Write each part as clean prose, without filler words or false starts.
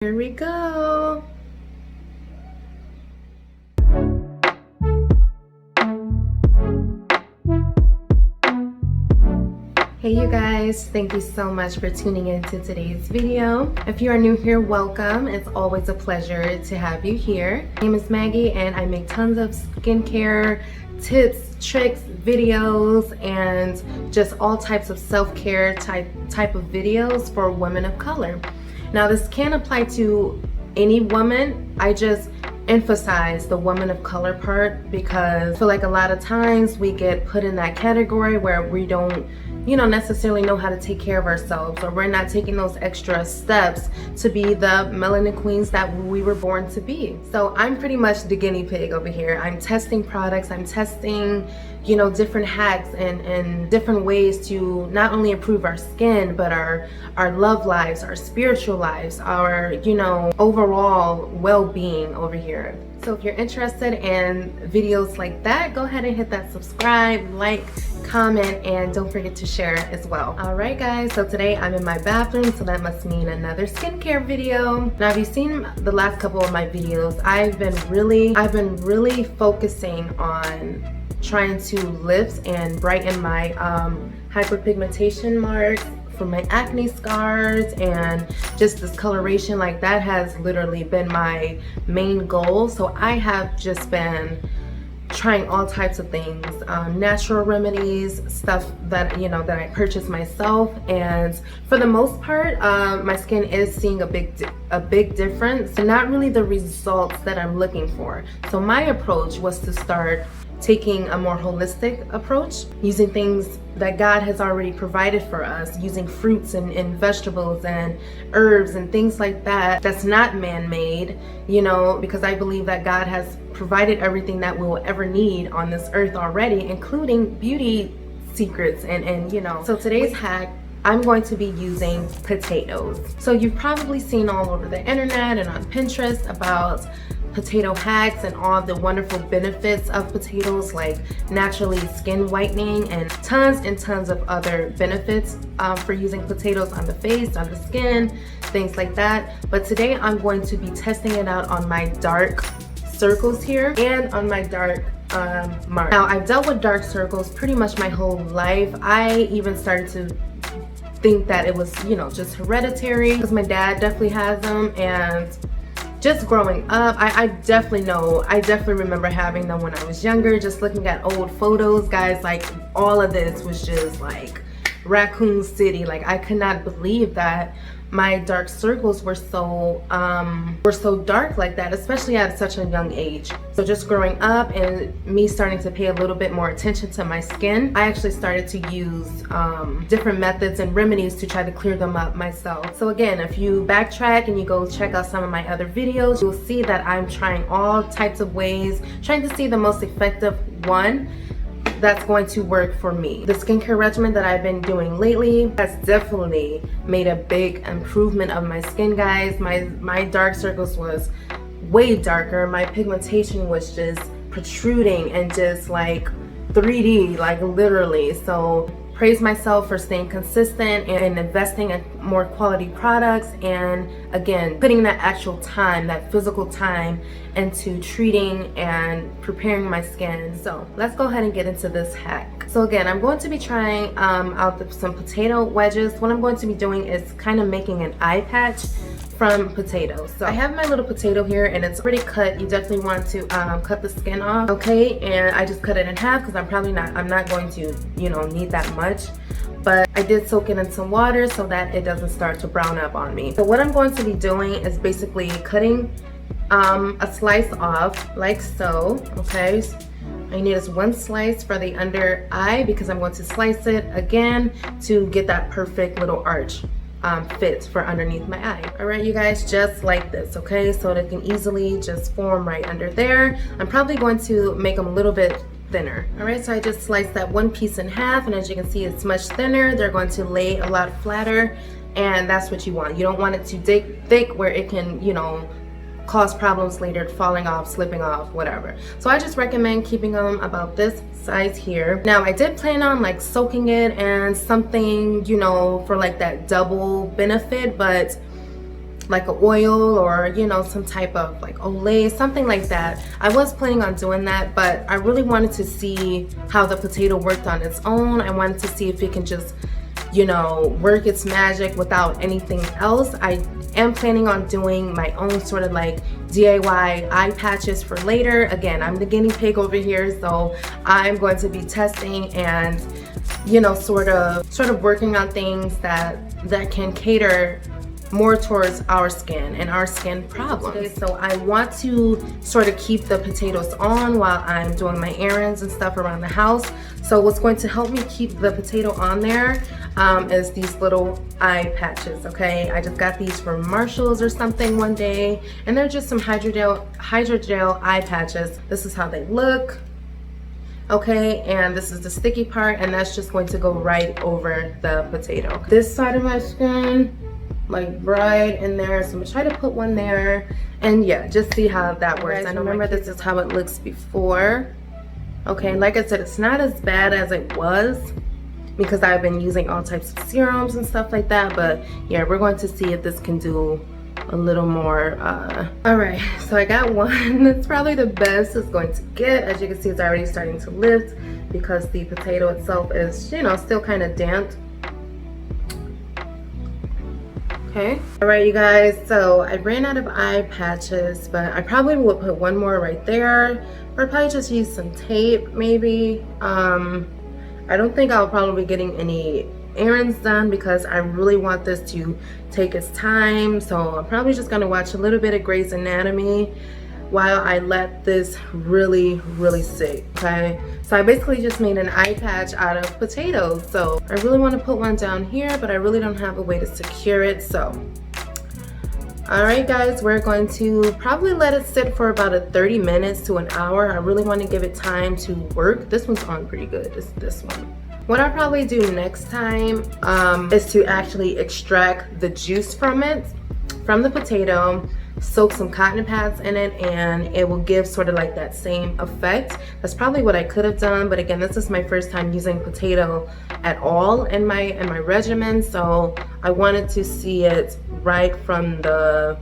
Here we go. Hey you guys, thank you so much for tuning in to today's video. If you are new here, welcome. It's always a pleasure to have you here. My name is Maggie and I make tons of skincare tips, tricks, videos, and just all types of self-care type of videos for women of color. Now this can apply to any woman. I just emphasize the woman of color part because I feel like a lot of times we get put in that category where we don't necessarily know how to take care of ourselves, or we're not taking those extra steps to be the melanin queens that we were born to be. So I'm pretty much the guinea pig over here. I'm testing products, I'm testing different hacks and different ways to not only improve our skin, but our love lives, our spiritual lives, our overall well-being over here. So if you're interested in videos like that, go ahead and hit that subscribe, like, comment, and don't forget to share as well. Alright guys, so today I'm in my bathroom, so that must mean another skincare video. Now if you've seen the last couple of my videos, I've been really focusing on trying to lift and brighten my hyperpigmentation marks from my acne scars, and just this coloration, like that has literally been my main goal. So I have just been trying all types of things, natural remedies, stuff that that I purchased myself, and for the most part my skin is seeing a big difference, and not really the results that I'm looking for. So my approach was to start taking a more holistic approach, using things that God has already provided for us, using fruits and vegetables and herbs and things like that, that's not man-made, because I believe that God has provided everything that we'll ever need on this earth already, including beauty secrets and So today's hack, I'm going to be using potatoes. So you've probably seen all over the internet and on Pinterest about potato hacks and all the wonderful benefits of potatoes, like naturally skin whitening and tons of other benefits for using potatoes on the face, on the skin, things like that. But today I'm going to be testing it out on my dark circles here and on my dark marks. Now I've dealt with dark circles pretty much my whole life. I even started to think that it was just hereditary because my dad definitely has them, and just growing up, I definitely remember having them when I was younger. Just looking at old photos, guys, like all of this was just like Raccoon City. Like I could not believe that my dark circles were so dark like that, especially at such a young age. So just growing up and me starting to pay a little bit more attention to my skin, I actually started to use different methods and remedies to try to clear them up myself. So again, if you backtrack and you go check out some of my other videos, you'll see that I'm trying all types of ways, trying to see the most effective one that's going to work for me. The skincare regimen that I've been doing lately has definitely made a big improvement of my skin, guys. My dark circles was way darker. My pigmentation was just protruding and just like 3D, like literally. So praise myself for staying consistent and investing in more quality products, and again putting that actual time, that physical time, into treating and preparing my skin. So let's go ahead and get into this hack. So again, I'm going to be trying out some potato wedges. What I'm going to be doing is kind of making an eye patch from potatoes. So I have my little potato here and it's already cut. You definitely want to cut the skin off, okay? And I just cut it in half because I'm not going to need that much, but I did soak it in some water so that it doesn't start to brown up on me. So what I'm going to be doing is basically cutting a slice off like so, okay? I need is one slice for the under eye because I'm going to slice it again to get that perfect little arch fit for underneath my eye. All right, you guys, just like this, okay? So they can easily just form right under there. I'm probably going to make them a little bit thinner. All right, so I just sliced that one piece in half, and as you can see, it's much thinner. They're going to lay a lot flatter, and that's what you want. You don't want it too thick where it can, cause problems later, falling off, slipping off, whatever. So I just recommend keeping them about this size here. Now I did plan on like soaking it and something, for like that double benefit, but like an oil or, you know, some type of like Olay, something like that. I was planning on doing that, but I really wanted to see how the potato worked on its own. I wanted to see if it can just, you know, work its magic without anything else. I am planning on doing my own sort of like DIY eye patches for later. Again, I'm the guinea pig over here, so I'm going to be testing and, you know, sort of working on things that can cater more towards our skin and our skin problems. Okay, so I want to sort of keep the potatoes on while I'm doing my errands and stuff around the house. So what's going to help me keep the potato on there is these little eye patches, okay? I just got these from Marshall's or something one day, and they're just some hydrogel eye patches. This is how they look. Okay, and this is the sticky part, and that's just going to go right over the potato. This side of my skin, like right in there, so I'm gonna try to put one there, and yeah, just see how that works. I remember this is how it looks before. Okay, like I said, it's not as bad as it was because I've been using all types of serums and stuff like that, but yeah, we're going to see if this can do a little more. All right, so I got one. It's probably the best it's going to get. As you can see, it's already starting to lift because the potato itself is, you know, still kind of damp. Okay, all right, you guys, so I ran out of eye patches, but I probably will put one more right there, or probably just use some tape maybe. I don't think I'll probably be getting any errands done because I really want this to take its time, so I'm probably just gonna watch a little bit of Grey's Anatomy while I let this really sit. Okay, so I basically just made an eye patch out of potatoes, so I really want to put one down here, but I really don't have a way to secure it. So all right guys, we're going to probably let it sit for about 30 minutes to an hour. I really want to give it time to work. This one's on pretty good. It's this one. What I'll probably do next time is to actually extract the juice from it, from the potato, soak some cotton pads in it, and it will give sort of like that same effect. That's probably what I could have done, but again, this is my first time using potato at all in my regimen, so I wanted to see it right from the,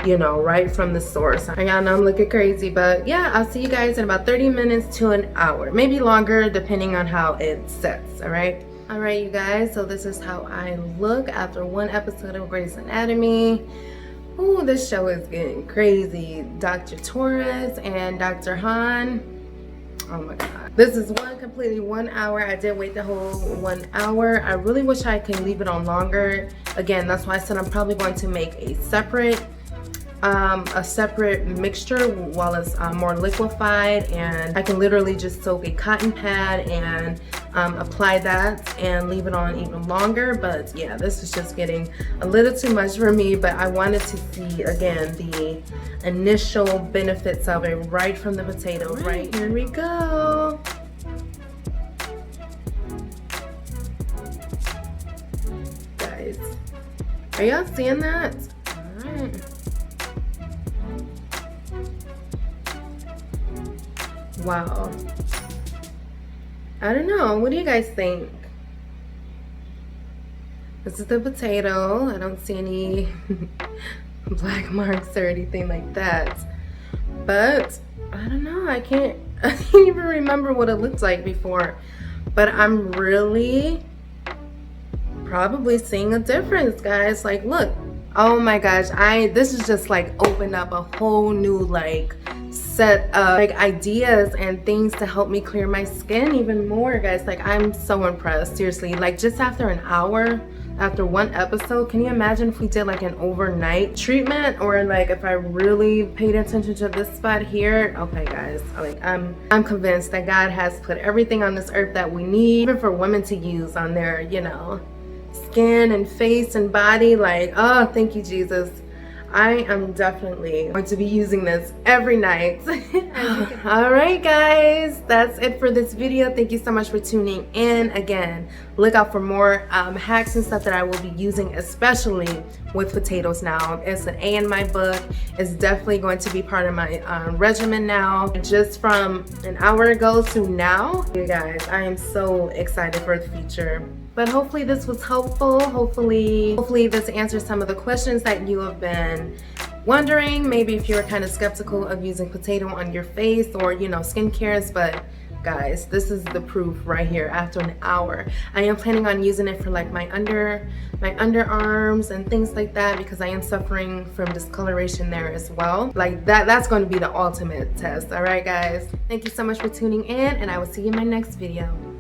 you know, right from the source. I know I'm looking crazy, but yeah, I'll see you guys in about 30 minutes to an hour, maybe longer depending on how it sets. All right, you guys, so this is how I look after one episode of Grey's Anatomy. Ooh, this show is getting crazy. Dr. Torres and Dr. Han. Oh my god. This is completely 1 hour. I did wait the whole 1 hour. I really wish I could leave it on longer. Again, that's why I said I'm probably going to make a separate mixture while it's more liquefied, and I can literally just soak a cotton pad and apply that and leave it on even longer. But yeah, this is just getting a little too much for me, but I wanted to see again the initial benefits of it right from the potato. Right, here we go. Guys, are y'all seeing that? All right. Wow. I don't know. What do you guys think? This is the potato. I don't see any black marks or anything like that. But I don't know. I can't even remember what it looked like before. But I'm really probably seeing a difference, guys. Like, look. Oh my gosh. This is just like opened up a whole new like set of like ideas and things to help me clear my skin even more, guys. Like, I'm so impressed, seriously. Like, just after an hour, after one episode, can you imagine if we did like an overnight treatment, or like if I really paid attention to this spot here? Okay guys, like I'm convinced that God has put everything on this earth that we need, even for women to use on their, you know, skin and face and body. Like, oh, thank you, Jesus. I am definitely going to be using this every night. All right, guys, that's it for this video. Thank you so much for tuning in. Again, look out for more hacks and stuff that I will be using, especially with potatoes now. It's an A in my book. It's definitely going to be part of my regimen now. Just from an hour ago to now, you guys, I am so excited for the future. But hopefully this was helpful. Hopefully this answers some of the questions that you have been wondering. Maybe if you're kind of skeptical of using potato on your face or, you know, skincares, but guys, this is the proof right here after an hour. I am planning on using it for like my underarms and things like that, because I am suffering from discoloration there as well. Like that's going to be the ultimate test. All right, guys, thank you so much for tuning in, and I will see you in my next video.